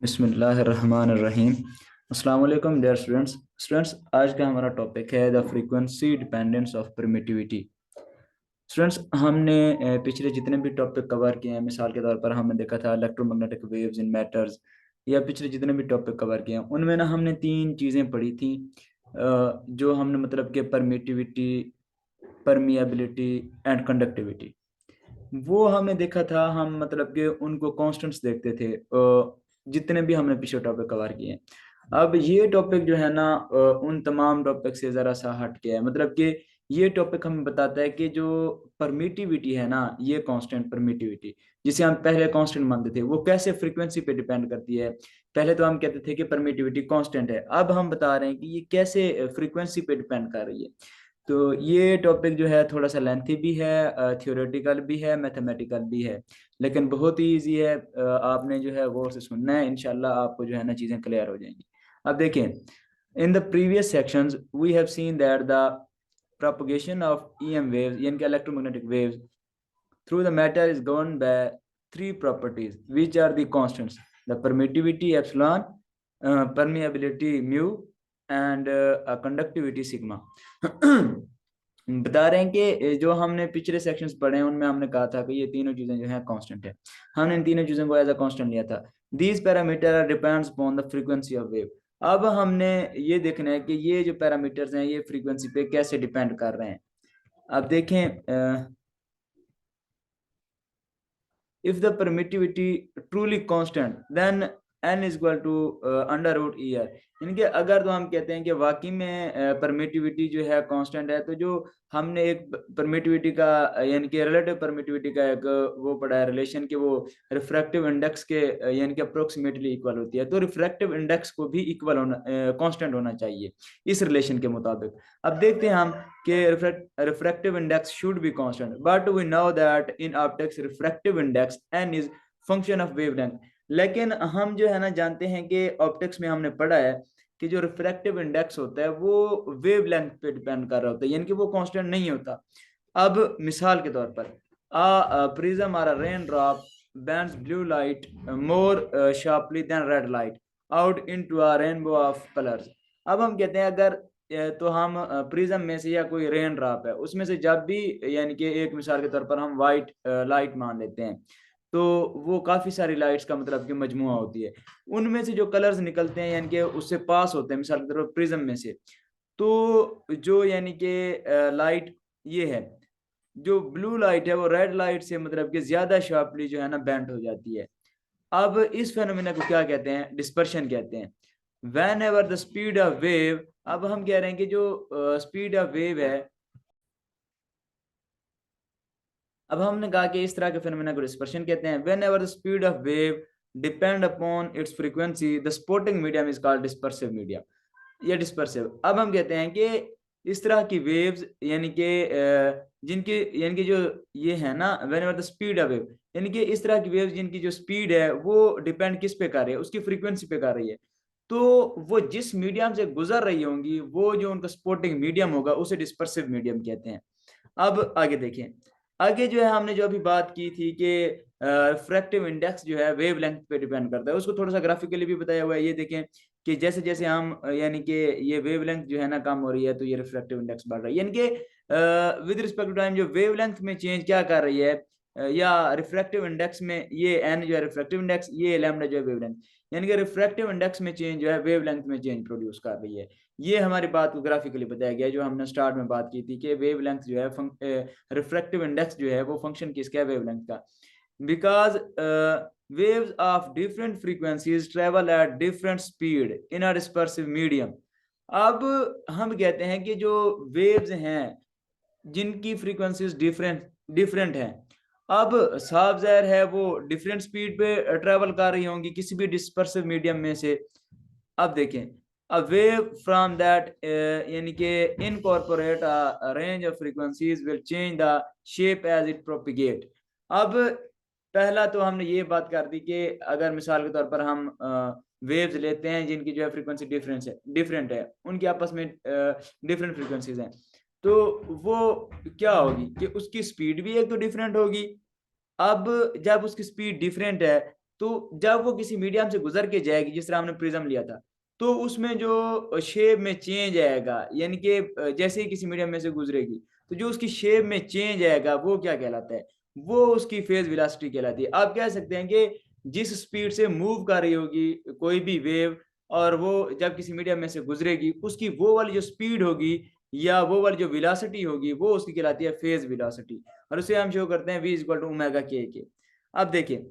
बिस्मिल्लाहिर्रहमानिर्रहीम। अस्सलाम वालेकुम डियर स्टूडेंट्स, आज का हमारा टॉपिक है the frequency dependence of permittivity. Students, हमने पिछले जितने भी टॉपिक कवर किए हैं, मिसाल के तौर पर हमने देखा था इलेक्ट्रोमैग्नेटिक वेव्स इन मैटर्स, या पिछले जितने भी टॉपिक कवर किए हैं उनमें ना हमने तीन चीज़ें पढ़ी थी। जो हमने मतलब कि परमिटिविटी, परमिएबिलिटी एंड कंडक्टिविटी, वो हमने देखा था। हम मतलब कि उनको कांस्टेंट्स देखते थे जितने भी हमने पिछले टॉपिक कवर किए हैं। अब ये टॉपिक जो है ना उन तमाम टॉपिक से ज़रा सा हट के है, मतलब कि ये टॉपिक हमें बताता है कि जो परमिटिविटी है ना, ये कांस्टेंट परमिटिविटी जिसे हम पहले कांस्टेंट मानते थे, वो कैसे फ्रीक्वेंसी पे डिपेंड करती है। पहले तो हम कहते थे कि परमिटिविटी कांस्टेंट है, अब हम बता रहे हैं कि ये कैसे फ्रीक्वेंसी पे डिपेंड कर रही है। तो ये टॉपिक जो है थोड़ा सा लेंथी भी है, थियोरेटिकल भी है, मैथमेटिकल भी है, लेकिन बहुत ही इजी है। आपने जो है वो से सुनना है, इंशाल्लाह आपको जो है ना चीज़ें क्लियर हो जाएंगी। अब देखें, in the previous sections we have seen that the propagation of EM waves, यानी कि electromagnetic waves, through the matter is governed by three properties, which are the constants: the permittivity epsilon, permeability mu, and conductivity sigma. बता रहे हैं कि जो हमने पिछले sections पढ़े हैं उनमें हमने कहा था कि ये तीनों चीजें जो है कांस्टेंट है। हमने इन तीनों चीजों को एज अ कांस्टेंट लिया था। These parameter are depends upon the frequency of wave. अब हमने ये देखना है कि ये जो पैरामीटर्स हैं ये फ्रीक्वेंसी पे कैसे डिपेंड कर रहे हैं। अब देखें, if the permittivity truly constant, then n is equal to under root E R. यानी कि अगर तो हम कहते हैं कि वाकई में परमिटिविटी जो है कांस्टेंट है, तो जो हमने एक परमिटिविटी का यानी कि रिलेटिव परमिटिविटी का एक वो पढ़ा है रिलेशन, कि वो रिफ्रैक्टिव इंडेक्स के यानी कि अप्रोक्सीमेटली इक्वल होती है। तो रिफ्रैक्टिव इंडेक्स को भी इक्वल होना, कांस्टेंट होना चाहिए इस रिलेशन के मुताबिक। अब देखते हैं हम कि refractive index should be constant, but we know that in optics refractive index n is function of wavelength। लेकिन हम जो है ना जानते हैं कि ऑप्टिक्स में हमने पढ़ा है कि जो रिफ्रैक्टिव इंडेक्स होता है वो वेवलेंथ पे डिपेंड कर रहा होता है, यानी कि वो कांस्टेंट नहीं होता। अब मिसाल के तौर पर prism or a rain drop bends blue light more sharply than red light out into a rainbow of colors। अब हम कहते हैं अगर तो हम प्रिज्म में से या कोई रेन ड्रॉप है उसमें से जब भी यानी कि एक मिसाल के तौर पर हम वाइट लाइट मान लेते हैं, तो वो काफ़ी सारी लाइट्स का मतलब कि मजमुआ होती है। उनमें से जो कलर्स निकलते हैं यानी कि उससे पास होते हैं मिसाल के तौर पर प्रिज्म में से, तो जो यानी कि लाइट ये है, जो ब्लू लाइट है वो रेड लाइट से मतलब कि ज्यादा शार्पली जो है ना बेंट हो जाती है। अब इस फेनोमेना को क्या कहते हैं? डिस्पर्शन कहते हैं। When ever the speed of wave, अब हम कह रहे हैं कि जो स्पीड ऑफ वेव है, अब हमने कहा कि इस तरह के फेनोमेना को डिस्पर्शन कहते हैं। When ever the speed of wave depend upon its frequency the sporting medium is called dispersive medium या डिस्पर्सिव। अब हम कहते हैं कि इस तरह की वेव्स यानी कि जिनकी यानी कि जो ये है ना, when ever the speed of wave, यानी कि इस तरह की वेव्स जिनकी जो स्पीड है वो डिपेंड किस पे कर रही है? उसकी फ्रीक्वेंसी पे कर रही है। तो वो जिस मीडियम से गुजर रही होंगी, वो जो उनका सपोर्टिंग मीडियम होगा उसे डिस्पर्सिव मीडियम कहते हैं। अब आगे देखें, आगे जो है हमने जो अभी बात की थी कि रिफ्रैक्टिव इंडेक्स जो है वेवलेंथ पे डिपेंड करता है, उसको थोड़ा सा ग्राफिकली भी बताया हुआ है। ये देखें कि जैसे जैसे हम यानी कि ये वेवलेंथ जो है ना कम हो रही है, तो ये रिफ्रैक्टिव इंडेक्स बढ़ रहा है। यानी कि विद रिस्पेक्ट टू टाइम जो वेवलेंथ में चेंज क्या कर रही है, या रिफ्रैक्टिव इंडेक्स में ये एन जो है रिफ्रैक्टिव इंडेक्स, ये लैम्डा जो है वेवलेंथ, यानी कि रिफ्रैक्टिव इंडेक्स में चेंज जो है वेवलेंथ में चेंज प्रोड्यूस कर रही है। ये हमारी बात को ग्राफिकली बताया गया है, जो हमने स्टार्ट में बात की थी कि वेवलेंथ जो है रिफ्रैक्टिव इंडेक्स जो है वो फंक्शन किसका है? वेवलेंथ का। Because waves of different frequencies travel at different speed in a dispersive medium। अब हम कहते हैं कि जो वेव्स हैं जिनकी फ्रीक्वेंसीज डिफरेंट डिफरेंट हैं, अब साफ ज़ाहिर है वो डिफरेंट स्पीड पे ट्रेवल कर रही होंगी किसी भी डिस्पर्सिव मीडियम में से। अब देखें, अ वेव फ्रॉम दैट यानी कि incorporate a range of frequencies will change the shape as it propagate. अब पहला तो हमने ये बात कर दी कि अगर मिसाल के तौर पर हम वेव्स लेते हैं जिनकी जो है फ्रीक्वेंसी डिफरेंट है, उनकी आपस में डिफरेंट फ्रीक्वेंसीज हैं, तो वो क्या होगी कि उसकी स्पीड भी एक तो डिफरेंट होगी। अब जब उसकी स्पीड डिफरेंट है, तो जब वो किसी मीडियम से गुजर के जाएगी, जिस तरह हमने प्रिज्म लिया था, तो उसमें जो शेप में चेंज आएगा, यानी कि जैसे ही किसी मीडियम में से गुजरेगी तो जो उसकी शेप में चेंज आएगा वो क्या कहलाता है, वो उसकी फेज वेलोसिटी कहलाती है। आप कह सकते हैं कि जिस स्पीड से मूव कर रही होगी कोई भी वेव, और वो जब किसी मीडियम में से गुजरेगी, उसकी वो वाली जो स्पीड होगी या वो वाली जो वेलोसिटी होगी, वो उसकी कहलाती है फेज वेलोसिटी, और उसे हम शो करते हैं v इक्वल टू ओमेगा के के। अब देखिए,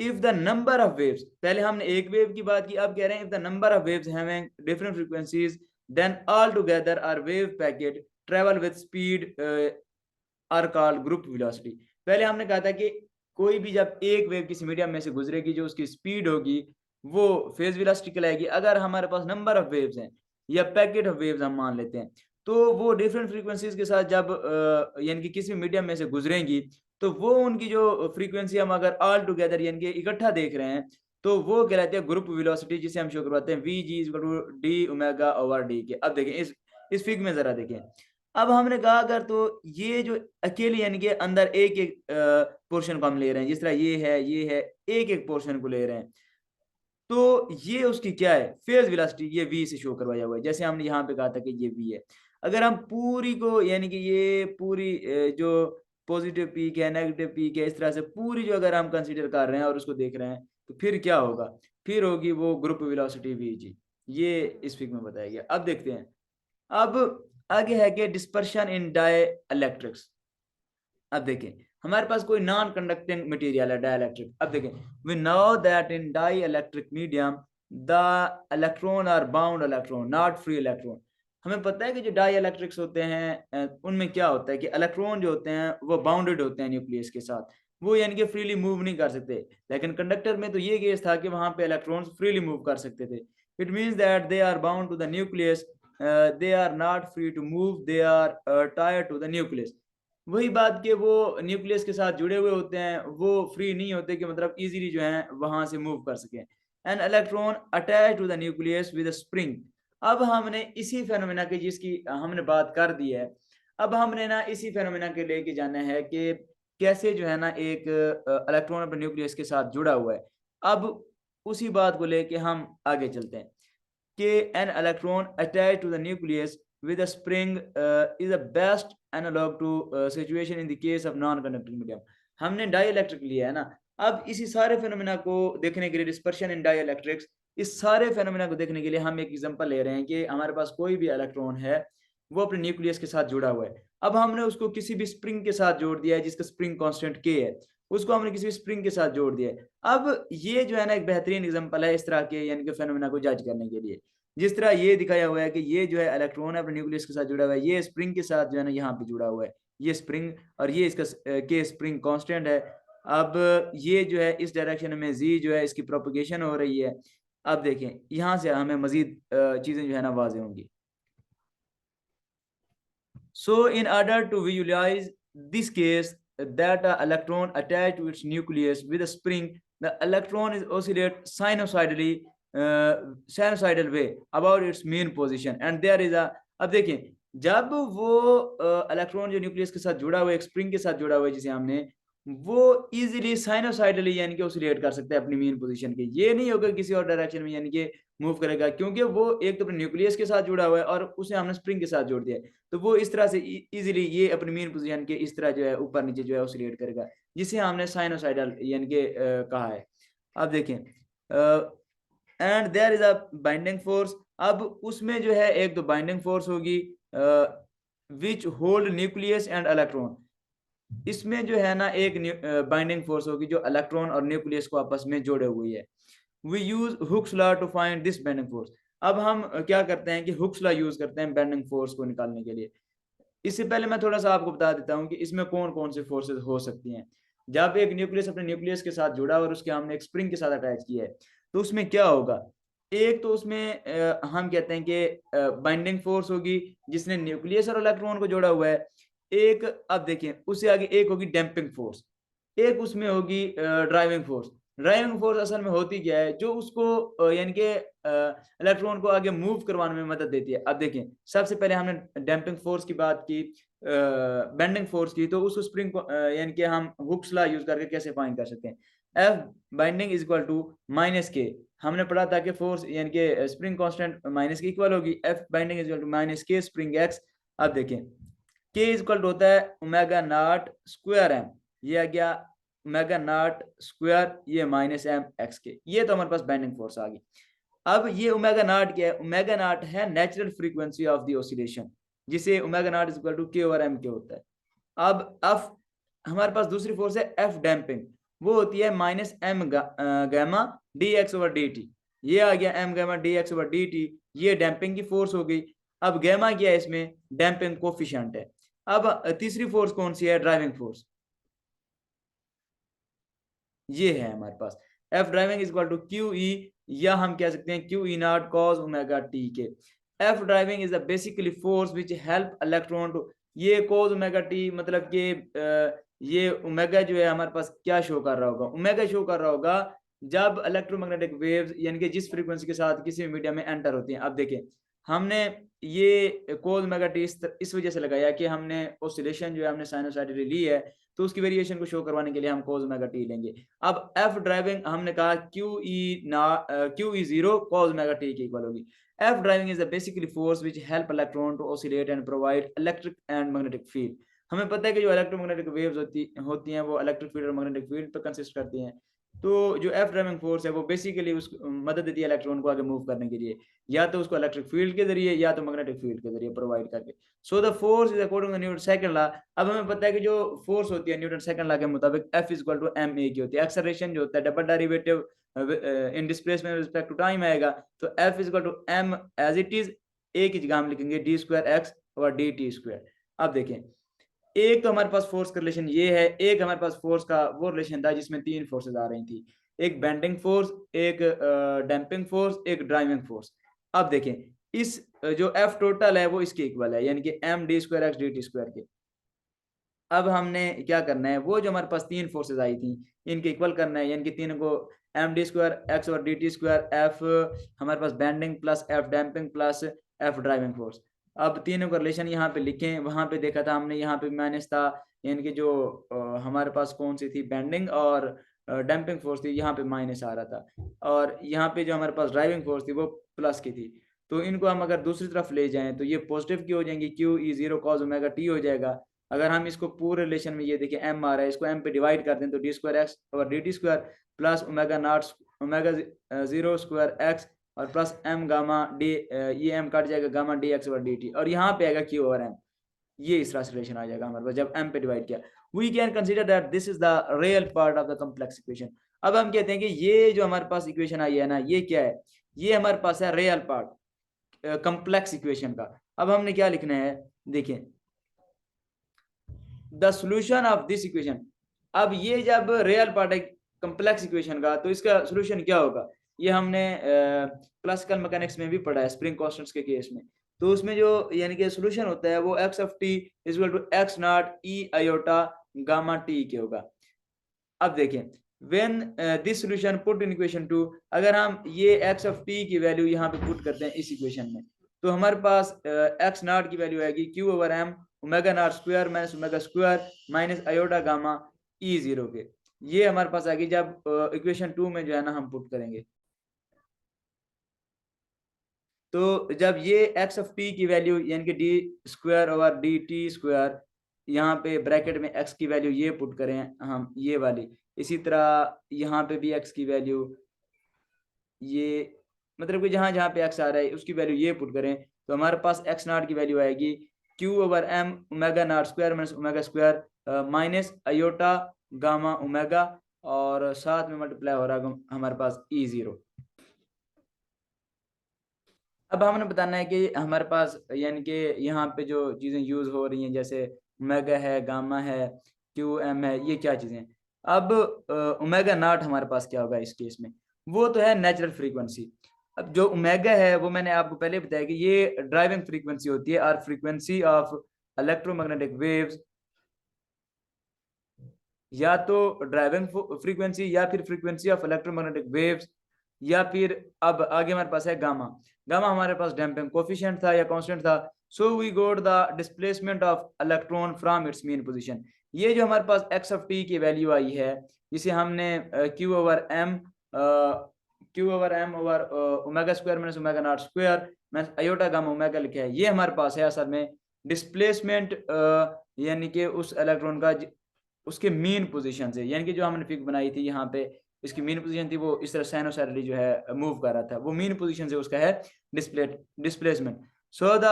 if the number of waves, पहले हमने एक वेव की बात की, अब कह रहे हैं if the number of waves having different frequencies then all together are wave packet travel with speed are called group velocity. पहले हमने कहा था कि कोई भी जब एक वेव किसी मीडियम में से गुजरेगी, जो उसकी स्पीड होगी वो फेज वेलोसिटी कहलाएगी। अगर हमारे पास नंबर ऑफ वेव्स हैं या पैकेट ऑफ वेव्स हम मान लेते हैं, तो वो डिफरेंट फ्रीक्वेंसीज के साथ जब यानी कि किसी मीडियम में से गुजरेंगी, तो वो उनकी जो फ्रीक्वेंसी हम अगर ऑल टुगेदर यानी कि इकट्ठा देख रहे हैं, तो वो कहलाते हैं ग्रुप वेलोसिटी, जिसे हम शो करवाते हैं V G equal to D omega over D K. अब देखें इस फिग में जरा देखें, अब हमने कहा अगर तो ये जो अकेले यानी कि अंदर एक एक पोर्शन को हम ले रहे हैं, जिस तरह ये है एक एक पोर्शन को ले रहे हैं, तो ये उसकी क्या है फेज वेलोसिटी, ये v से शो करवाया हुआ है। जैसे हमने यहाँ पे कहा था कि ये v है। अगर हम पूरी को यानी कि ये पूरी जो पॉजिटिव पीक है, नेगेटिव पीक है, इस तरह से पूरी जो अगर हम कंसीडर कर रहे हैं और उसको देख रहे हैं, तो फिर क्या होगा, फिर होगी वो ग्रुप वेलोसिटी vg। ये इस फिग में बताया गया। अब देखते हैं, अब आगे है कि डिस्पर्शन इन डाई इलेक्ट्रिक्स। अब देखें, हमारे पास कोई नॉन कंडक्टिंग मटेरियल है डाइलेक्ट्रिक। अब देखें, we know that in dielectric medium the electron are bound electron not free electron. हमें पता है कि जो डाई इलेक्ट्रिक्स होते हैं उनमें क्या होता है कि इलेक्ट्रॉन जो होते हैं वो बाउंडेड होते हैं न्यूक्लियस के साथ, वो यानी कि फ्रीली मूव नहीं कर सकते। लेकिन कंडक्टर में तो ये केस था कि वहां पे इलेक्ट्रॉन्स फ्रीली मूव कर सकते थे। It means that they are bound to the nucleus, they are not free to move, they are tired to the nucleus. वही बात कि वो न्यूक्लियस के साथ जुड़े हुए होते हैं, वो फ्री नहीं होते कि मतलब इजीली जो है वहां से मूव कर सके। An electron attach to the nucleus with spring. अब हमने इसी फेनोमेना की जिसकी हमने बात कर दी है, अब हमने ना इसी फेनोमेना के लेके जाना है कि कैसे जो है ना एक इलेक्ट्रॉन अपने न्यूक्लियस के साथ जुड़ा हुआ है। अब उसी बात को लेके हम आगे चलते हैं कि an electron attached to the nucleus with a spring is the best analog to situation in the case of non-conducting medium। हमने डाइलेक्ट्रिक लिया है ना। अब इसी सारे फेनोमेना को देखने के लिए, डिस्पर्शन इन डाइलेक्ट्रिक्स, इस सारे फेनोमेना को देखने के लिए हम एक एग्जांपल ले रहे हैं कि हमारे पास कोई भी इलेक्ट्रॉन है, वो अपने न्यूक्लियस के साथ जुड़ा हुआ है। अब हमने उसको किसी भी स्प्रिंग के साथ जोड़ दिया है जिसका स्प्रिंग कांस्टेंट के है, उसको हमने किसी भी स्प्रिंग के साथ जोड़ दिया है। अब ये जो है ना एक बेहतरीन एग्जांपल है इस तरह के यानी कि फेनोमेना को जज करने के लिए। जिस तरह ये दिखाया हुआ है कि ये जो है इलेक्ट्रॉन है अपने न्यूक्लियस के साथ जुड़ा हुआ है, ये स्प्रिंग के साथ जो है ना यहाँ पे जुड़ा हुआ है, ये स्प्रिंग, और ये इसका के स्प्रिंग कांस्टेंट है। अब ये जो है इस डायरेक्शन में जी जो है इसकी प्रोपगेशन हो रही है। अब देखें, यहाँ से हमें मजीद चीजें जो है ना वाज़ेह होंगी। So in order to visualize this case that an electron attached to its nucleus with a spring, the electron is oscillate sinusoidally sinusoidal way about its mean position and there is a। अब देखिए, जब वो electron जो nucleus के साथ जुड़ा हुआ है, एक स्प्रिंग के साथ जुड़ा हुआ है जिसे हमने, वो इजीली साइनोसाइडली यानी कि ऑसिलेट कर सकता है अपनी मीन पोजीशन के। ये नहीं होगा किसी और डायरेक्शन में यानी कि मूव करेगा, क्योंकि वो एक तो अपने न्यूक्लियस के साथ जुड़ा हुआ है और उसे हमने स्प्रिंग के साथ जोड़ दिया है, तो वो इस तरह से इजीली ये अपनी मीन पोजीशन के इस तरह जो है ऊपर नीचे जो है ऑसिलेट करेगा, जिसे हमने साइनोसाइडल यानी कि कहा है। अब देखें, and there is a binding force. अब उसमें जो है एक तो बाइंडिंग फोर्स होगी which hold nucleus and electron. इसमें जो है ना एक बाइंडिंग फोर्स होगी जो इलेक्ट्रॉन और न्यूक्लियस को आपस में जोड़े हुई है। We use Hooke's law to find this binding force. अब हम क्या करते हैं कि हुक्स लॉ यूज करते हैं बाइंडिंग फोर्स को निकालने के लिए। इससे पहले मैं थोड़ा सा आपको बता देता हूँ कि इसमें कौन कौन से फोर्सेस हो सकती हैं। जब एक न्यूक्लियस अपने न्यूक्लियस के साथ जुड़ा और उसके हमने एक स्प्रिंग के साथ अटैच किया है, तो उसमें क्या होगा, एक तो उसमें हम कहते हैं कि बाइंडिंग फोर्स होगी जिसने न्यूक्लियस और इलेक्ट्रॉन को जोड़ा हुआ है। एक, अब देखिए उससे आगे एक होगी डैम्पिंग फोर्स, एक उसमें होगी ड्राइविंग फोर्स। ड्राइविंग फोर्स असल में होती क्या है, जो उसको यानी कि इलेक्ट्रॉन को आगे मूव करवाने में मदद देती है। अब देखें, सबसे पहले हमने डैम्पिंग फोर्स की बात की, बेंडिंग फोर्स की, तो उस स्प्रिंग को यानी कि हम हुक्स लॉ यूज करके कैसे फाइंड कर सकते हैं। F binding is equal to minus K, हमने पढ़ा था कि फोर्स यानी कि spring constant minus K equal होगी, F binding is equal to minus K spring X. अब देखें के इज इक्वल टू होता है ओमेगा नॉट स्क्वायर एम, ये आ गया ओमेगा नॉट स्क्वायर, ये माइनस एम एक्स के, ये तो हमारे पास बाइंडिंग फोर्स आ गई। अब ये ओमेगा नॉट क्या है, ओमेगा नॉट है natural frequency of the oscillation, जिसे omega nought is equal to k over m के होता है। अब हमारे पास दूसरी फोर्स है एफ डैम्पिंग, वो होती है minus M gamma D X over D T, ये आ गया M gamma D X over D T, ये डैम्पिंग की फोर्स हो गई। अब गैमा क्या है, इसमें डैम्पिंग कोफिशिएंट है। अब तीसरी फोर्स कौन सी है, ड्राइविंग फोर्स, ये है हमारे पास F driving is equal to q E, या हम कह सकते हैं q E nought cos omega T के। F driving is the basically force which help electron to, ये कॉस ओमेगा टी मतलब कि ये ओमेगा जो है हमारे पास क्या शो कर रहा होगा, ओमेगा शो कर रहा होगा जब इलेक्ट्रोमैग्नेटिक वेव्स यानी कि जिस फ्रीक्वेंसी के साथ किसी भी मीडियम में एंटर होती हैं। अब देखें हमने ये कॉस ओमेगा टी इस वजह से लगाया कि हमने ऑसिलेशन जो है हमने साइनोसाइडली ली है, तो उसकी वेरिएशन को शो करवाने के लिए हम cos ओमेगा टी लेंगे। अब एफ ड्राइविंग हमने कहा Q E zero cos omega T की इक्वल होगी। F driving is the basically force which help electron to oscillate and provide electric and magnetic field. हमें पता है कि जो इलेक्ट्रोमैग्नेटिक वेव्स होती हैं वो इलेक्ट्रिक फील्ड और मैग्नेटिक फील्ड पर कंसिस्ट करती हैं। तो जो एफ ड्राइविंग फोर्स है वो बेसिकली उस मदद देती है इलेक्ट्रॉन को आगे मूव करने के लिए, या तो उसको इलेक्ट्रिक फील्ड के जरिए या तो मैग्नेटिक फील्ड के जरिए प्रोवाइड करके। So the force is according to Newton second law. अब हमें पता है कि जो फोर्स होती है न्यूटन सेकंड लॉ के मुताबिक F is equal to m a की होती है। एक्सेलरेशन जो होता है double derivative in displacement with respect to time आएगा, तो F is equal to m as it is, a की जगह हम लिखेंगे डी स्क्वायर एक्स और डी टी स्क्वायर। अब देखें एक तो हमारे पास फोर्स का रिलेशन ये है, एक हमारे पास फोर्स का वो रिलेशन था जिसमें तीन फोर्सेज आ रही थी, एक बेंडिंग फोर्स, एक डैम्पिंग फोर्स, एक ड्राइविंग फोर्स। अब देखें इस जो एफ टोटल है वो इसके इक्वल है, यानी कि M D square X D T square के। अब हमने क्या करना है, वो जो हमारे पास तीन फोर्सेज आई थी इनके इक्वल करना है, यानी कि तीनों को एम डी स्क्वायर एक्स और डी टी स्क्वायर, एफ हमारे पास bending plus F damping plus F driving force. अब तीनों का रिलेशन यहाँ पे लिखें, वहां पे देखा था हमने यहाँ पे माइनस था, यानी कि जो हमारे पास कौन सी थी बेंडिंग और डैम्पिंग फोर्स थी, यहाँ पे माइनस आ रहा था, और यहाँ पे जो हमारे पास ड्राइविंग फोर्स थी वो प्लस की थी। तो इनको हम अगर दूसरी तरफ ले जाएं तो ये पॉजिटिव की हो जाएंगी, Q E zero cos omega T हो जाएगा। अगर हम इसको पूरे रिलेशन में ये देखिए एम आ रहा है, इसको एम पे डिवाइड कर दें तो डी स्क्वायर एक्स और d T square plus omega naught omega zero square x और प्लस एम गामा डी, ये एम कट जाएगा गामा डी एक्स और डी टी, और यहाँ पे आएगा क्यू और एम, ये इस तरह से रिलेशन आ जाएगा हमारे पास जब एम पे डिवाइड किया। We can consider that this is the real part of the complex equation. अब हम कहते हैं कि ये जो हमारे पास इक्वेशन आई है ना, ये क्या है, ये हमारे पास है रियल पार्ट कम्प्लेक्स इक्वेशन का। अब हमने क्या लिखना है, देखिए the solution of this equation. अब ये जब रियल पार्ट है कम्प्लेक्स इक्वेशन का, तो इसका सोल्यूशन क्या होगा, ये हमने क्लासिकल मैकेनिक्स में भी पढ़ा है स्प्रिंग कांस्टेंट्स के केस में। तो उसमें जो यानी कि सोल्यूशन होता है वो X of T is equal to X naught E iota gamma T के होगा। अब देखें when this solution put in equation 2, अगर हम ये एक्स ऑफ टी की वैल्यू यहाँ पे पुट करते हैं इस इक्वेशन में, तो हमारे पास एक्स नॉट की वैल्यू आएगी Q over M omega naught square minus omega square minus iota gamma E zero के, ये हमारे पास आएगी जब इक्वेशन 2 में जो है ना हम पुट करेंगे। तो जब ये एक्स ऑफ टी की वैल्यू यानी कि D square over D T square, यहाँ पे ब्रैकेट में एक्स की वैल्यू ये पुट करें हम ये वाली, इसी तरह यहाँ पे भी एक्स की वैल्यू ये, मतलब कि जहाँ जहाँ पे एक्स आ रहा है उसकी वैल्यू ये पुट करें, तो हमारे पास एक्स नॉट की वैल्यू आएगी Q over M omega naught square minus omega square minus iota gamma omega, और साथ में मल्टीप्लाई हो रहा है हमारे पास ई जीरो। अब हमने बताना है कि हमारे पास यानी कि यहाँ पे जो चीज़ें यूज हो रही हैं जैसे ओमेगा है, गामा है, क्यू एम है, ये क्या चीज़ें। अब ओमेगा नॉट हमारे पास क्या होगा इस केस में, वो तो है नेचुरल फ्रीक्वेंसी। अब जो ओमेगा है वो मैंने आपको पहले बताया कि ये ड्राइविंग फ्रीक्वेंसी होती है, और फ्रीक्वेंसी ऑफ इलेक्ट्रोमैग्नेटिक वेव्स या तो ड्राइविंग फ्रीक्वेंसी या फिर फ्रीक्वेंसी ऑफ इलेक्ट्रोमैग्नेटिक वेव्स, या फिर अब आगे हमारे पास है गामा। गामा हमारे पास डैम्पिंग कोफिशिएंट था या कांस्टेंट था, so we got the displacement of electron from its mean position. ये जो हमारे पास एक्स ऑफ टी की वैल्यू आई है, जिसे हमने Q over M over omega square minus omega naught square minus iota gamma omega लिखा है, ये हमारे पास है असल में डिस्प्लेसमेंट, यानी कि उस इलेक्ट्रॉन का उसके मीन पोजीशन से, यानी कि जो हमने फिगर बनाई थी यहाँ पे, इसकी मीन पोजीशन थी वो इस तरह साइनोसॉइडली जो है मूव कर रहा था, वो मीन पोजीशन से उसका है displacement. So the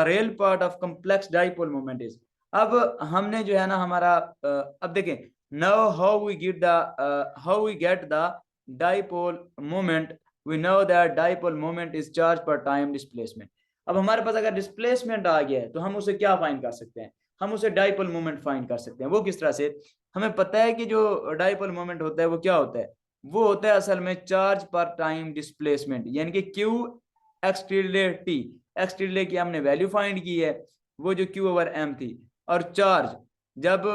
real part of complex dipole moment is, अब हमने जो है ना हमारा अब देखें now how we get the dipole moment, we know that dipole moment is charge पर टाइम डिस्प्लेसमेंट। अब हमारे पास अगर डिस्प्लेसमेंट आ गया है तो हम उसे क्या फाइंड कर सकते हैं, हम उसे डाइपोल मोमेंट फाइंड कर सकते हैं। वो किस तरह से, हमें पता है कि जो डाइपोल मोमेंट होता है वो क्या होता है, वो होता है असल में चार्ज पर टाइम डिस्प्लेसमेंट, यानी कि Q x tilde T, x tilde की हमने वैल्यू फाइंड की है, वो जो क्यू ओवर एम थी, और चार्ज जब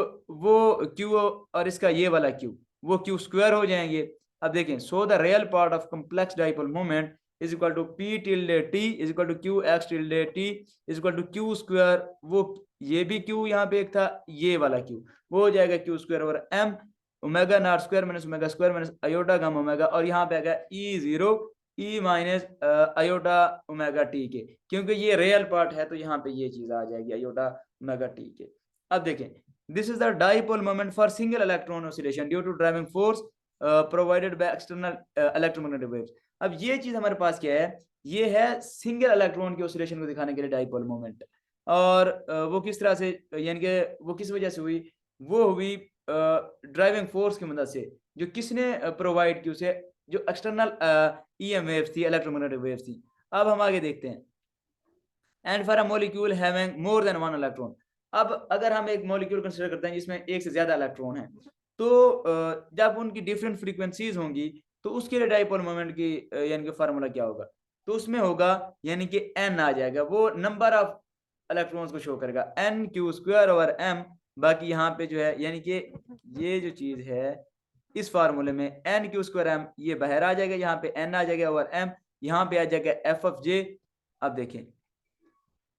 वो क्यू और इसका ये वाला क्यू, वो क्यू स्क्वायर हो जाएंगे। अब देखें, so the real part of complex dipole moment is equal to p tilde t is equal to q x tilde t is equal to q square, वो ये भी क्यू यहाँ पे एक था, ये वाला क्यू, वो हो जाएगा Q square over M omega naught square minus omega square minus iota gamma omega, और यहाँ पे आ गया E zero E minus iota omega T के, क्योंकि ये रियल पार्ट है तो यहाँ पे ये चीज आ जाएगी अयोटा ओमेगा टी के। अब देखें, this is the dipole moment for single electron oscillation due to driving force provided by external electromagnetic waves. अब ये चीज हमारे पास क्या है, ये है सिंगल इलेक्ट्रॉन की ऑसिलेशन को दिखाने के लिए डाइपोल मोमेंट, और वो किस तरह से, यानी कि वो किस वजह से हुई, वो हुई ड्राइविंग फोर्स की मदद से, जो किसने प्रोवाइड की, उसे जो एक्सटर्नल ईएम वेव्स थी, इलेक्ट्रोमैग्नेटिक वेव्स थी। अब हम आगे देखते हैं, and for a molecule having more than one electron, अब अगर हम एक मॉलिक्यूल कंसीडर करते हैं जिसमें एक से ज्यादा इलेक्ट्रॉन है, तो जब उनकी डिफरेंट फ्रीक्वेंसीज होंगी तो उसके लिए डाइपोल मोमेंट की यानी कि फार्मूला क्या होगा, तो उसमें होगा यानी कि एन आ जाएगा, वो नंबर ऑफ इलेक्ट्रॉन्स को शो करेगा, n q square over m. बाकी यहाँ पे जो है यानी कि ये जो चीज है इस फार्मूले में एन क्यू स्क्वायर एम ये बाहर आ जाएगा, यहाँ पे एन आ जाएगा ओवर एम, यहाँ पे आ जाएगा एफ ऑफ जे। अब देखें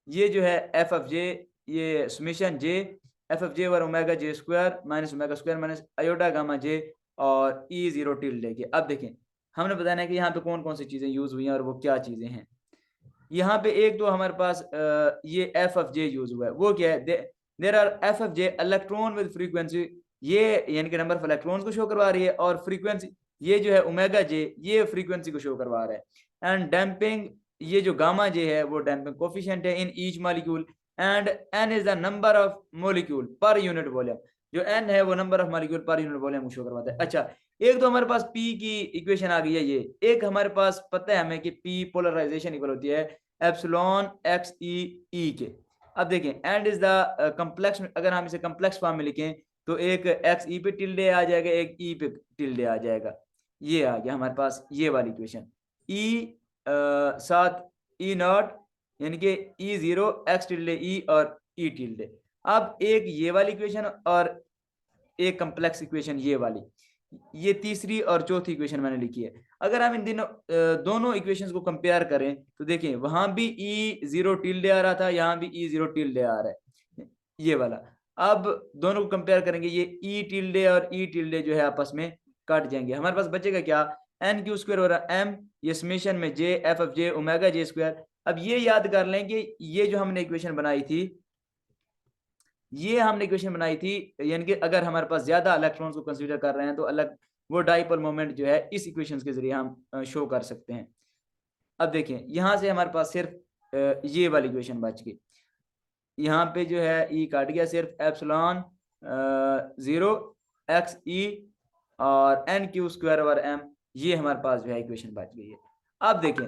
ये जो है एफ ऑफ जे, ये summation j F of j over omega j square minus omega square minus iota gamma j और ई जीरो टिल्डे के। अब देखें हमने बताना है कि यहाँ पे कौन कौन सी चीजें यूज हुई हैं और वो क्या चीजें हैं। यहाँ पे एक तो हमारे पास ये एफ ऑफ जे यूज हुआ है, वो क्या है, there R F of J electron with frequency, ये यानी कि नंबर ऑफ इलेक्ट्रॉन्स को शो करवा रही है, और फ्रीक्वेंसी ये जो है ओमेगा जे ये फ्रीक्वेंसी को शो करवा रहा है, एंड डैम्पिंग ये जो गामा जे है वो डैम्पिंग कोफिशिएंट है in each molecule, and n is the number of molecule per unit volume, जो एन है वो number of molecule per unit volume को शो करवाता है। अच्छा, एक तो हमारे पास P की इक्वेशन आ गई है, ये एक हमारे पास पता है हमें कि P पोलराइजेशन इक्वल होती है एप्सिलॉन एक्स ई के। अब देखें एंड इज द कम्प्लेक्स, अगर हम इसे कम्प्लेक्स फॉर्म में लिखें तो एक एक्स ई पे टिल्डे आ जाएगा, एक ई पे टिल्डे आ जाएगा, ये आ गया हमारे पास ये वाली इक्वेशन, ई साथ ई नॉट यानी कि ई जीरो एक्स टिल्डे ई और ई टिल्डे। अब एक ये वाली इक्वेशन और एक कम्प्लेक्स इक्वेशन ये वाली, ये तीसरी और चौथी इक्वेशन मैंने लिखी है। अगर हम इन दोनों इक्वेशंस को कंपेयर करें तो देखिए वहां भी ई जीरो टिल्डे आ रहा था, यहाँ भी ई जीरो टिल्डे आ रहा है ये वाला। अब दोनों को कंपेयर करेंगे, ये ई टिल्डे और ई टिल्डे जो है आपस में कट जाएंगे, हमारे पास बचेगा क्या, एन क्यू स्क्वायर और एम, ये समेशन में जे F of j omega j square. अब ये याद कर लें कि ये जो हमने इक्वेशन बनाई थी, ये हमने इक्वेशन बनाई थी, यानी कि अगर हमारे पास ज्यादा इलेक्ट्रॉन्स को कंसीडर कर रहे हैं तो अलग वो डाइपोल मोमेंट जो है इस इक्वेशंस के जरिए हम शो कर सकते हैं। अब देखें यहां से हमारे पास सिर्फ ये वाली इक्वेशन बच गई, यहाँ पे जो है ई काट गया, सिर्फ एप्सिलॉन जीरो एक्स ई और n q square over m, ये हमारे पास जो है इक्वेशन बच गई है। अब देखें,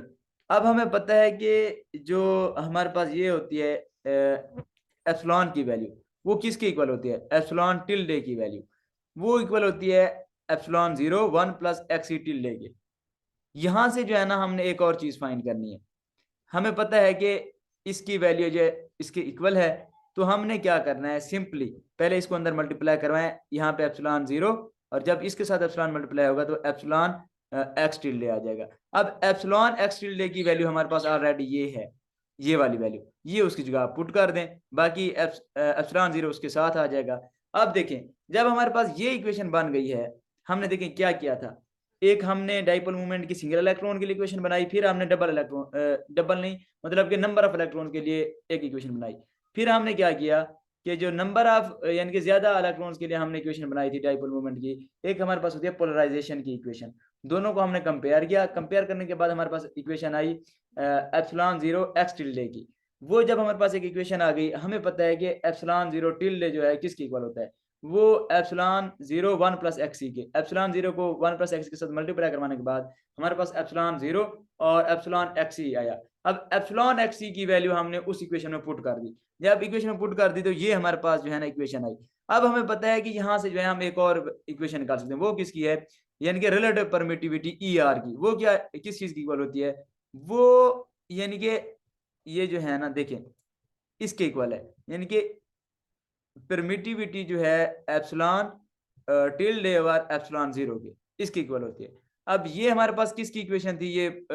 अब हमें पता है कि जो हमारे पास ये होती है एप्सिलॉन की वैल्यू, वो किसके इक्वल होती है, एप्सिलॉन टिल्डे की वैल्यू, वो इक्वल होती है epsilon zero one plus x e tilde के। यहां से जो है ना हमने एक और चीज फाइंड करनी है, हमें पता है कि इसकी वैल्यू जो इसके इक्वल है, तो हमने क्या करना है, सिंपली पहले इसको अंदर मल्टीप्लाई करवाएं, यहाँ पे एप्सिलॉन जीरो और जब इसके साथ एप्सिलॉन मल्टीप्लाई होगा तो एप्सिलॉन एक्स टिल्डे आ जाएगा। अब एप्सिलॉन एक्स टिल्डे की वैल्यू हमारे पास ऑलरेडी ये है, ये वाली वैल्यू, ये उसकी जगह पुट कर दें, बाकी एप्सिलॉन जीरो उसके साथ आ जाएगा। अब देखें जब हमारे पास ये इक्वेशन बन गई है, हमने देखें क्या किया था, एक हमने डाइपोल मूवमेंट की सिंगल इलेक्ट्रॉन के लिए इक्वेशन बनाई, फिर हमने डबल नहीं मतलब कि नंबर ऑफ इलेक्ट्रॉन के लिए एक इक्वेशन बनाई, फिर हमने क्या किया कि जो नंबर ऑफ यानी कि ज्यादा इलेक्ट्रॉन्स के लिए हमने इक्वेशन बनाई थी डाइपोल मूवमेंट की, एक हमारे पास होती है पोलराइजेशन की इक्वेशन, दोनों को हमने कंपेयर किया, कंपेयर करने के बाद हमारे पास इक्वेशन आई एप्सिलॉन 0 x टिल्डे की। वो जब हमारे पास एक इक्वेशन आ गई, हमें पता है कि एप्सिलॉन 0 टिल्डे जो है किसके इक्वल होता है, वो एप्सिलॉन 0 1 प्लस एक्स के, एप्सिलॉन 0 को 1 प्लस एक्स के साथ मल्टीप्लाई करवाने के बाद हमारे पास एप्सिलॉन 0 और एप्सिलॉन एक्स आया। अब एप्सिलॉन एक्स की वैल्यू हमने उस इक्वेशन में पुट कर दी, जब इक्वेशन में पुट कर दी तो ये हमारे पास जो है ना इक्वेशन आई। अब हमें पता है कि यहाँ से जो है हम एक और इक्वेशन निकाल सकते हैं, वो किसकी है, यानी कि रिलेटिव परमिटिविटी ई आर की। वो क्या किस चीज की इक्वल होती है, वो यानी कि ये जो है ना देखें इसके इक्वल है, यानी कि परमिटिविटी जो है एप्सिलॉन टिल्डे ओवर एप्सिलॉन 0 के, इसकी इक्वल होती है। अब ये हमारे पास किसकी इक्वेशन थी, ये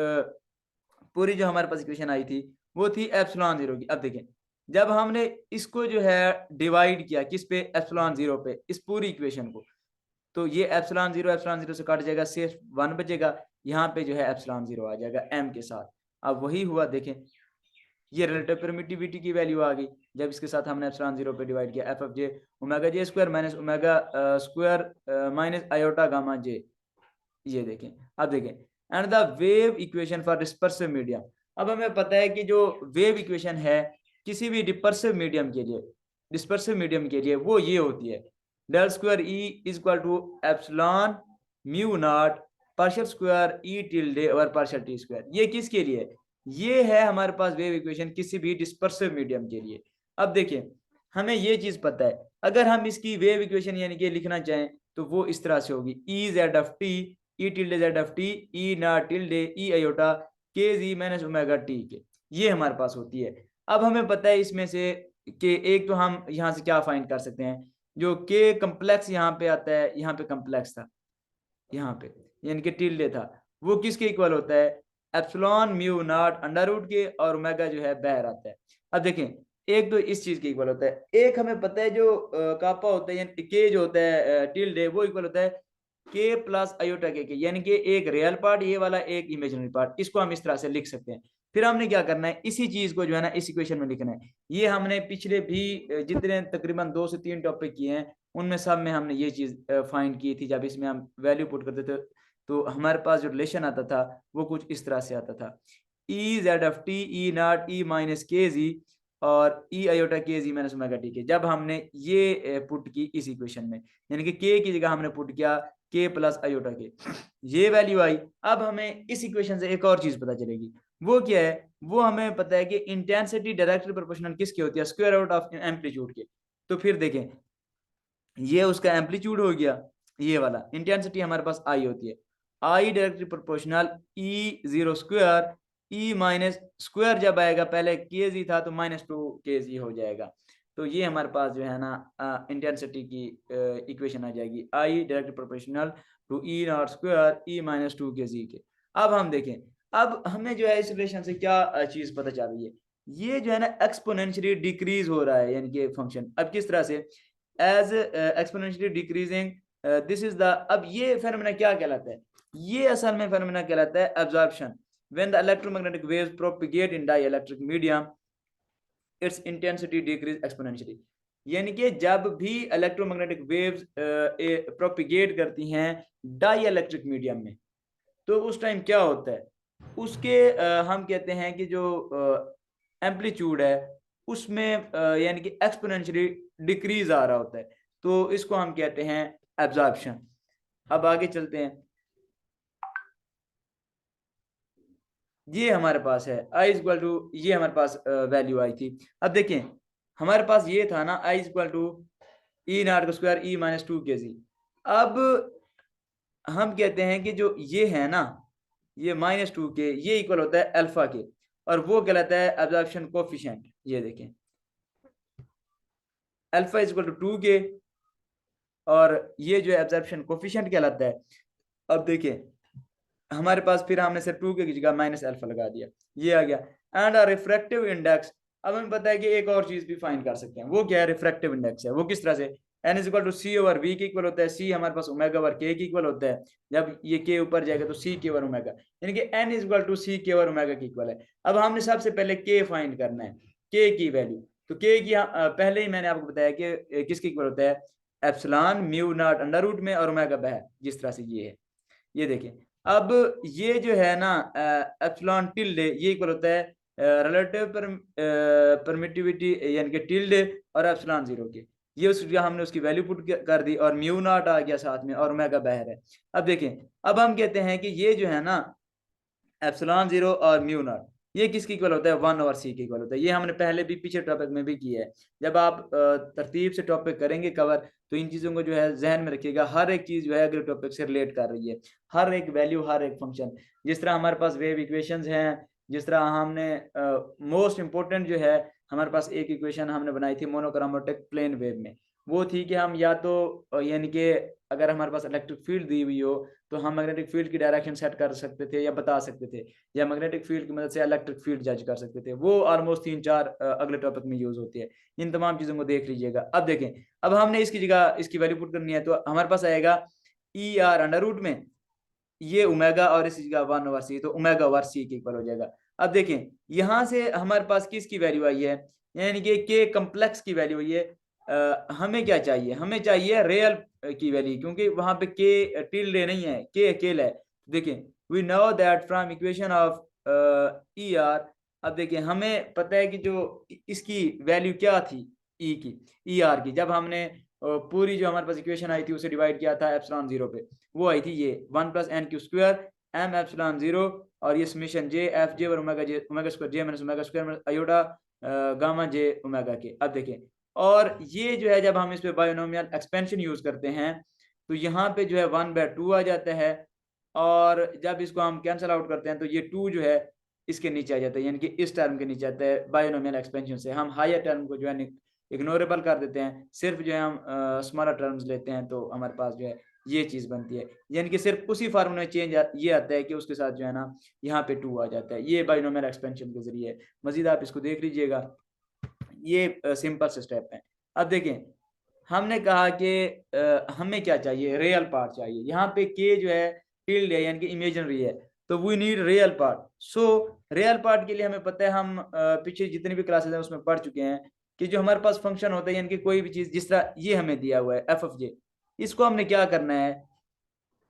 पूरी जो हमारे पास इक्वेशन आई थी वो थी एप्सिलॉन 0 की। अब देखें जब हमने इसको जो है डिवाइड किया किस पे, एप्सिलॉन 0 पे, इस पूरी इक्वेशन को, तो ये एप्सिलॉन 0 से काट जाएगा, सिर्फ 1 बचेगा, यहाँ पे जो है एप्सिलॉन 0 आ जाएगा m के साथ। अब वही हुआ, देखें ये रिलेटिव परमिटिविटी की वैल्यू आ गई जब इसके साथ हमने एप्सिलॉन 0 पे डिवाइड किया, F of j omega j square minus omega square minus iota gamma j. ये देखें, अब देखें and the wave equation for dispersive medium. अब हमें पता है कि जो वेव इक्वेशन है किसी भी डिस्पर्सिव मीडियम के लिए, डिस्पर्सिव मीडियम के लिए वो ये होती है, del square e is equal to epsilon mu naught partial square e tilde और पार्शियल टी स्क्वायर। ये किसके लिए, ये है हमारे पास वेव इक्वेशन किसी भी डिस्पर्सिव मीडियम के लिए। अब देखिए हमें ये चीज पता है, अगर हम इसकी वेव इक्वेशन यानी कि लिखना चाहें तो वो इस तरह से होगी, E Z of T E tilde Z of T E not tilde E iota के जी माइनस ओमेगा टी के, ये हमारे पास होती है। अब हमें पता है इसमें से कि एक तो हम यहाँ से क्या फाइंड कर सकते हैं, जो के कम्प्लेक्स यहाँ पे आता है, यहाँ पे कम्प्लेक्स था यहाँ पे यानी कि टिल्डे था, वो किसके इक्वल होता है, epsilon mu naught under root के, और ओमेगा जो है बाहर आता है। अब देखें एक तो इस चीज के इक्वल होता है, एक हमें पता है जो कापा होता है यानी के जो होता है टिल्डे, वो इक्वल होता है के प्लस आयोटा के, यानी कि एक रियल पार्ट ये वाला, एक इमेजिनरी पार्ट, इसको हम इस तरह से लिख सकते हैं। फिर हमने क्या करना है, इसी चीज को जो है ना इस इक्वेशन में लिखना है। ये हमने पिछले भी जितने तकरीबन 2 से 3 टॉपिक किए हैं उनमें सब में हमने ये चीज फाइंड की थी, जब इसमें हम वैल्यू पुट करते थे तो हमारे पास जो रिलेशन आता था वो कुछ इस तरह से आता था, E Z F T E not E minus के जी और ई आयोटा के जी माइनस ओमेगा टी के। जब हमने ये पुट की इस इक्वेशन में, यानी कि के की जगह हमने पुट किया के प्लस आयोटा के, ये वैल्यू आई। अब हमें इस इक्वेशन से एक और चीज पता चलेगी, वो क्या है, वो हमें पता है कि इंटेंसिटी डायरेक्टली प्रोपोर्शनल किसकी होती है, स्क्वायर रूट ऑफ एम्पलीट्यूड के। तो फिर देखें ये उसका एम्पलीट्यूड हो गया, ये वाला इंटेंसिटी हमारे पास आई होती है, आई डायरेक्टली प्रोपोर्शनल ई 0 स्क्वायर ई माइनस स्क्वायर जब आएगा, पहले के जी था तो -2 के जी हो जाएगा। तो ये हमारे पास जो है ना इंटेंसिटी की इक्वेशन आ जाएगी, I directly proportional to E nought square e -2 k जी के। अब हम देखें, अब हमें जो है इस रिलेशन से क्या चीज पता चल रही है, ये जो है ना एक्सपोनेंशियली डिक्रीज हो रहा है, यानी कि फंक्शन अब किस तरह से, as exponentially decreasing this is the. अब ये फेनोमेना क्या कहलाता है, ये असल में फेनोमेना कहलाता है absorption, when the electromagnetic waves propagate in dielectric medium it's intensity decrease exponentially. यानी कि जब भी इलेक्ट्रोमैग्नेटिक वेव्स प्रोपिगेट करती हैं डाइइलेक्ट्रिक मीडियम में, तो उस टाइम क्या होता है, उसके हम कहते हैं कि जो एम्पलीट्यूड है उसमें यानी कि एक्सपोनेंशियली डिक्रीज आ रहा होता है, तो इसको हम कहते हैं एब्जॉर्प्शन। अब आगे चलते हैं, ये हमारे पास है आई इक्वल टू, ये हमारे पास वैल्यू आई थी। अब देखें हमारे पास ये था ना I equal to E nought square e -2 k जी। अब हम कहते हैं कि जो ये है ना ये -2 के, ये इक्वल होता है अल्फा के, और वो कहलाता है एब्जॉर्प्शन कोफिशिएंट। ये देखें अल्फा इज इक्वल टू 2 के, और ये जो है एब्जॉर्प्शन कोफिशिएंट कहलाता है। अब देखिए हमारे पास फिर हमने सिर्फ 2 के की जगह माइनस अल्फा लगा दिया, ये आ गया। एंड रिफ्रैक्टिव इंडेक्स, अब हमें पता है कि एक और चीज भी फाइंड कर सकते हैं, वो क्या है, रिफ्रैक्टिव इंडेक्स है। वो किस तरह से, n is equal to c over v के इक्वल होता है, सी हमारे पास ओमेगा ओवर के इक्वल होता है, जब ये के ऊपर जाएगा तो सी के ओवर ओमेगा, यानी कि एन इज इक्वल टू सी के ओवर ओमेगा के इक्वल है। अब हमने सबसे पहले के फाइंड करना है, के की वैल्यू, तो के की पहले ही मैंने आपको बताया कि किसके इक्वल होता है, epsilon mu naught under root में और ओमेगा बाहर, जिस तरह से ये है, ये देखें। अब ये जो है ना एप्सिलॉन टिल्डे ये इक्वल होता है रिलेटिव परमिटिविटी यानी कि टिल्डे और एप्सिलॉन जीरो के, ये हमने उसकी वैल्यू पुट कर दी और म्यू नॉट आ गया साथ में और ओमेगा बाहर है। अब देखें, अब हम कहते हैं कि ये जो है ना एप्सिलॉन जीरो और म्यू नॉट ये किसकी इक्वल होता है, 1 ओवर सी के इक्वल होता है। ये हमने पहले भी पीछे टॉपिक में भी किया है। जब आप तरतीब से टॉपिक करेंगे कवर, तो इन चीज़ों को जो है जहन में रखिएगा, हर एक चीज़ जो है अगले टॉपिक से रिलेट कर रही है, हर एक वैल्यू हर एक फंक्शन। जिस तरह हमारे पास वेव इक्वेशंस हैं, जिस तरह हमने मोस्ट इंपॉर्टेंट जो है हमारे पास एक इक्वेशन हमने बनाई थी मोनोक्रोमेटिक प्लेन वेव में, वो थी कि हम या तो यानी कि अगर हमारे पास इलेक्ट्रिक फील्ड दी हुई हो तो हम मैग्नेटिक फील्ड की डायरेक्शन सेट कर सकते थे या बता सकते थे, या मैग्नेटिक फील्ड की मदद से इलेक्ट्रिक फील्ड जज कर सकते थे। वो ऑलमोस्ट 3-4 अगले टॉपिक में यूज होती है। इन तमाम चीज़ों को देख लीजिएगा। अब देखें, अब हमने इसकी जगह इसकी वैल्यू पुट करनी है, तो हमारे पास आएगा ई आर अंडर रूट में ये ओमेगा और इसी जगह 1 ओवर सी, तो ओमेगा ओवर सी के इक्वल हो जाएगा। अब देखें यहाँ से हमारे पास किसकी वैल्यू आई है, यानी कि के कम्प्लेक्स की वैल्यू आई है। हमें क्या चाहिए, हमें चाहिए रियल की वैल्यू, क्योंकि वहां पे के टिल्डे नहीं है, के अकेला है। देखिए we know that from equation of e r, अब देखिए हमें पता है कि जो इसकी वैल्यू क्या थी ई की, ई आर की, जब हमने पूरी जो हमारे पास इक्वेशन आई थी उसे डिवाइड किया था एप्सिलॉन जीरो पे, वो आई थी ये 1 plus N q square m epsilon zero और ये समेशन जे एफ जे और omega j omega square j minus omega square iota gamma j omega के। अब देखें, और ये जो है जब हम इस पे बायोनोमियल एक्सपेंशन यूज करते हैं तो यहाँ पे जो है 1/2 आ जाता है, और जब इसको हम कैंसिल आउट करते हैं तो ये 2 जो है इसके नीचे आ जाता है, यानी कि इस टर्म के नीचे आता है। बायोनोमियल एक्सपेंशन से हम हायर टर्म को जो है इग्नोरेबल कर देते हैं, सिर्फ जो है हम स्मॉलर टर्म्स लेते हैं, तो हमारे पास जो है ये चीज़ बनती है, यानी कि सिर्फ उसी फार्मूले में चेंज ये आता है कि उसके साथ जो है ना यहाँ पे 2 आ जाता है। ये बायोनोमियल एक्सपेंशन के जरिए, मजीद आप इसको देख लीजिएगा, ये सिंपल से स्टेप है। अब देखें, हमने कहा कि हमें क्या चाहिए, रियल पार्ट चाहिए। यहाँ पे के जो है फील्ड है यानी कि इमेजिनरी है, तो we need real part. So real part के लिए हमें पता है, हम पीछे जितनी भी क्लासेस हैं उसमें पढ़ चुके हैं कि जो हमारे पास फंक्शन होता है यानी कि कोई भी चीज, जिस तरह ये हमें दिया हुआ है एफ एफ जे, इसको हमने क्या करना है,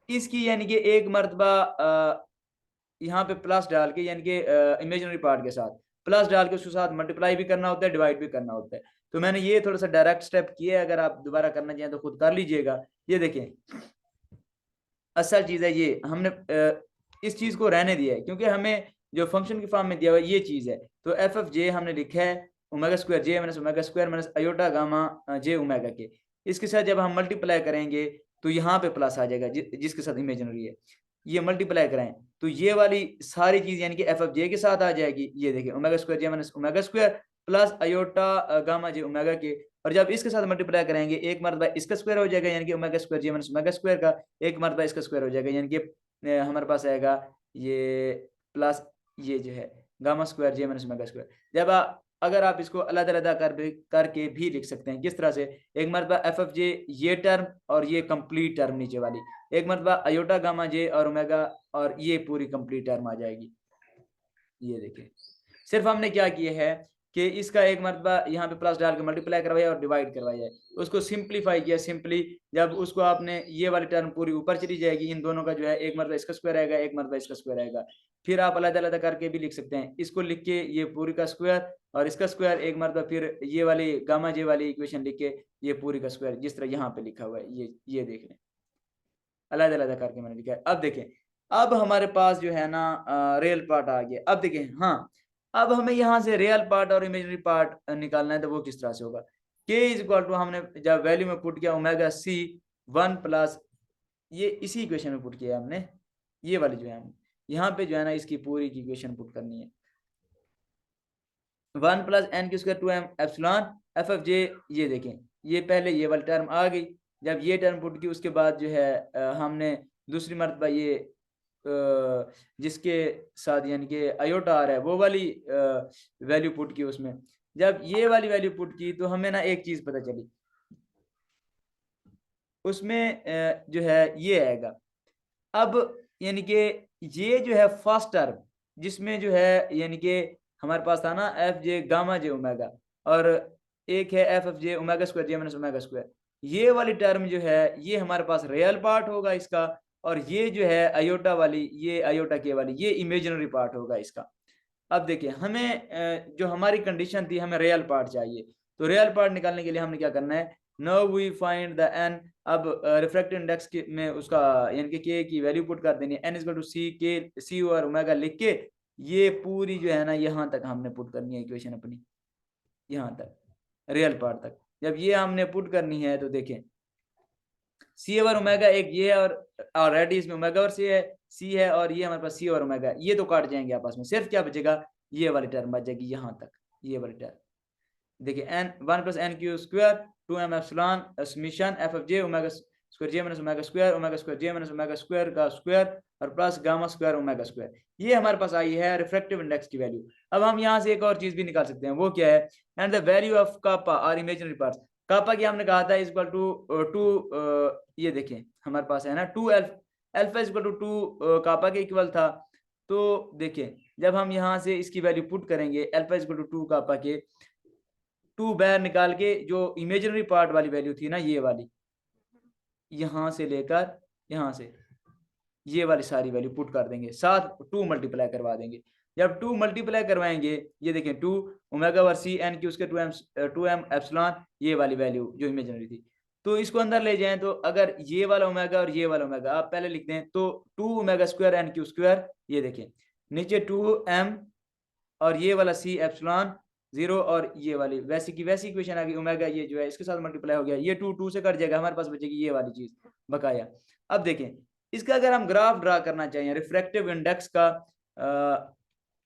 इसकी यानी कि एक मरतबा यहाँ पे प्लस डाल के, यानी कि इमेजिनरी पार्ट के साथ प्लस डाल के उसके साथ मल्टीप्लाई भी करना होता है, डिवाइड भी करना होता है। तो मैंने ये थोड़ा सा डायरेक्ट स्टेप किया है, अगर आप दोबारा करना चाहें तो खुद कर लीजिएगा। ये देखें, असल चीज है ये, हमने इस चीज को रहने दिया है क्योंकि हमें जो फंक्शन की फॉर्म में दिया हुआ है ये चीज है। तो एफ एफ जे हमने लिखा है omega square j minus omega square minus iota gamma j omega के, इसके साथ जब हम मल्टीप्लाई करेंगे तो यहाँ पे प्लस आ जाएगा जिसके साथ इमेजिनरी है, ये मल्टीप्लाई कराएं तो ये वाली सारी चीज यानी कि एफ एफ जे के साथ आ जाएगी। ये देखिए omega square j minus omega square plus iota gamma j omega के, और जब इसके साथ मल्टीप्लाई करेंगे एक मरतबा इसका स्क्वायर हो जाएगा यानी कि omega square j minus omega square का, एक मरतबा इसका स्क्वायर हो जाएगा यानी कि हमारे पास आएगा ये प्लस ये जो है gamma square j minus omega square. जब अगर आप इसको अलग अलग करके भी लिख सकते हैं, किस तरह से, एक मरतबा एफ एफ जे ये टर्म और ये कंप्लीट टर्म नीचे वाली, एक मरतबा अयोटा गामा जे और ओमेगा और ये पूरी कंप्लीट टर्म आ जाएगी। ये देखिए, सिर्फ हमने क्या किया है कि इसका एक मरतबा यहाँ पे प्लस डाल के मल्टीप्लाई करवाया और डिवाइड करवाया है, उसको सिंप्लीफाई किया। सिंपली जब उसको आपने ये वाली टर्म पूरी ऊपर चली जाएगी, इन दोनों का जो है एक मरतबा इसका स्क्वायर आएगा एक मरतबा इसका स्क्वायर आएगा। फिर आप अलग अलग करके भी लिख सकते हैं, इसको लिख के ये पूरी का स्क्वायर और इसका स्क्वायर एक मरतबा, फिर ये वाली गामा जे वाली इक्वेशन लिख के ये पूरी का स्क्वायर, जिस तरह यहाँ पे लिखा हुआ है ये देख लें, अलग अलग करके मैंने लिखा है। अब देखें, अब हमारे पास जो है ना रियल पार्ट आ गया। अब देखें, हाँ अब हमें यहाँ से रियल पार्ट और इमेजिनरी पार्ट निकालना है, तो वो किस तरह से होगा, के इज इक्वल टू, हमने जब वैल्यू में पुट किया ओमेगा सी 1 प्लस, ये इसी इक्वेशन में पुट किया हमने, ये वाली जो है हम यहाँ पे जो है ना इसकी पूरी की इक्वेशन पुट करनी है, 1 plus N q square 2m epsilon f f j. ये देखें, ये पहले ये वाली टर्म आ गई, जब ये टर्म पुट की उसके बाद जो है हमने दूसरी मरतबा ये जिसके साथ यानी कि आयोटा आ रहा है वो वाली वैल्यू पुट की उसमें, जब ये वाली वैल्यू पुट की तो हमें ना एक चीज पता चली, उसमें जो है ये आएगा। अब यानी कि ये जो है फर्स्ट टर्म, जिसमें जो है यानी कि हमारे पास था ना एफ जे गामा जे ओमेगा, और एक है एफ एफ जे omega square j minus omega square, ये वाली टर्म जो है ये हमारे पास रियल पार्ट होगा इसका, और ये जो है आयोटा वाली, ये आयोटा के वाली, ये इमेजिनरी पार्ट होगा इसका। अब देखिए हमें जो हमारी कंडीशन थी, हमें रियल पार्ट चाहिए, तो रियल पार्ट निकालने के लिए हमने क्या करना है, now we find the n. अब रिफ्रैक्टिव इंडेक्स में उसका यानी कि के की वैल्यू पुट कर देनी है, एन इज टू सी के सी और ओमेगा लिख के, ये पूरी जो है ना यहाँ तक हमने पुट करनी है इक्वेशन अपनी, यहाँ तक रियल पार्ट तक। जब ये हमने पुट करनी है तो देखें सी और ओमेगा एक ये है, और ऑलरेडी इसमें ओमेगा और सी है, और ये हमारे पास सी और ओमेगा, ये तो काट जाएंगे आपस में, सिर्फ क्या बचेगा, ये वाली टर्म बच जाएगी यहाँ तक, ये वाली टर्म। देखिए n 1 + n³ square 2m epsilon summation f of j omega square j minus omega square j minus omega square का स्क्वायर और plus gamma square omega square, ये हमारे पास आई है रिफ्रैक्टिव इंडेक्स की वैल्यू। अब हम यहाँ से एक और चीज भी निकाल सकते हैं, वो क्या है, एंड द वैल्यू ऑफ कापा और इमेजिनरी पार्ट्स। कापा की हमने कहा था इक्वल टू ये देखें हमारे पास है ना 2 अल्फा इक्वल टू 2 कापा के इक्वल था। तो देखिए जब हम यहाँ से इसकी वैल्यू पुट करेंगे अल्फा इक्वल टू 2 कापा के, 2 बाहर निकाल के जो इमेजिनरी पार्ट वाली वैल्यू थी ना ये वाली, यहां से लेकर यहां से ये वाली सारी वैल्यू पुट कर देंगे, साथ 2 मल्टीप्लाई करवा देंगे। जब 2 मल्टीप्लाई करवाएंगे, ये देखें 2 ओमेगा ओवर सी एन की उसके 2m एप्सिलॉन, ये वाली वैल्यू जो इमेजिनरी थी, तो इसको अंदर ले जाएं, तो अगर ये वाला ओमेगा और ये वाला ओमेगा आप पहले लिखते हैं, तो 2 omega square n q square, ये देखें नीचे 2m और ये वाला सी एप्सिलॉन 0, और ये वाली वैसी की वैसी इक्वेशन आ गई, ओमेगा ये जो है इसके साथ मल्टीप्लाई हो गया, ये 2 से कट जाएगा, हमारे पास बचेगी ये वाली चीज बकाया। अब देखें इसका अगर हम ग्राफ ड्रा करना चाहिए रिफ्रैक्टिव इंडेक्स का,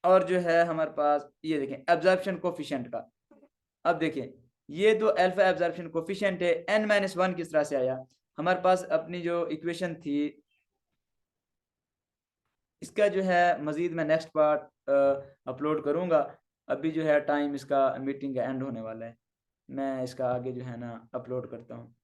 और जो है हमारे पास ये देखें एब्जॉर्प्शन कोफिशिएंट का। अब देखें ये तो अल्फा एब्जॉर्प्शन कोफिशिएंट है, n-1 किस तरह से आया, हमारे पास अपनी जो इक्वेशन थी, इसका जो है मजीद मैं नेक्स्ट पार्ट अपलोड करूंगा। अभी जो है टाइम इसका मीटिंग का एंड होने वाला है, मैं इसका आगे जो है ना अपलोड करता हूँ।